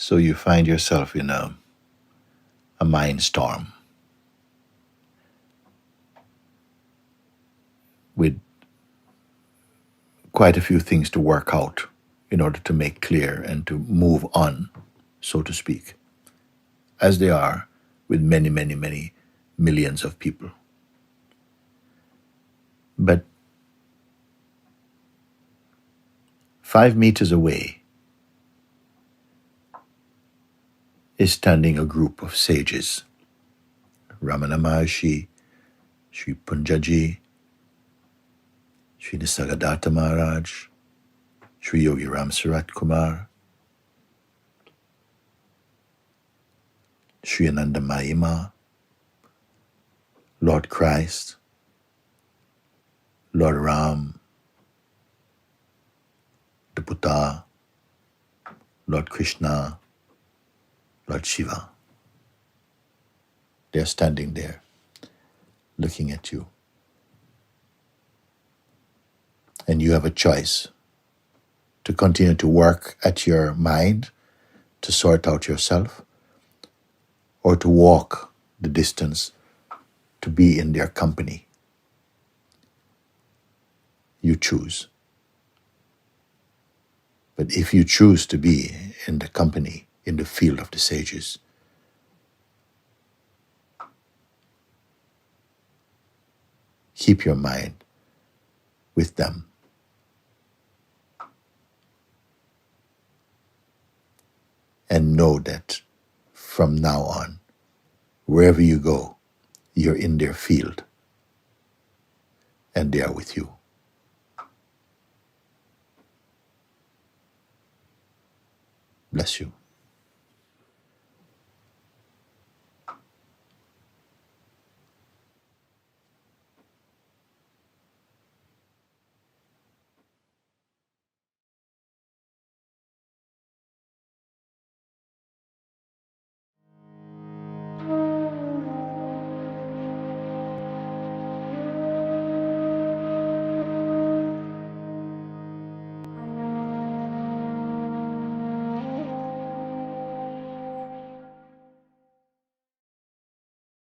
So you find yourself in a mind storm with quite a few things to work out in order to make clear and to move on, so to speak, as they are with many, many, many millions of people. But 5 meters away is standing a group of sages. Ramana Maharshi, Sri Punjaji, Sri Nisargadatta Maharaj, Sri Yogi Ram Sarat Kumar, Sri Ananda Mahima, Lord Christ, Lord Ram, the Buddha, Lord Krishna, Lord Shiva. They're standing there, looking at you. And you have a choice to continue to work at your mind, to sort out yourself, or to walk the distance to be in their company. You choose. But if you choose to be in the company, in the field of the sages, keep your mind with them. And know that from now on, wherever you go, you're in their field and they are with you. Bless you.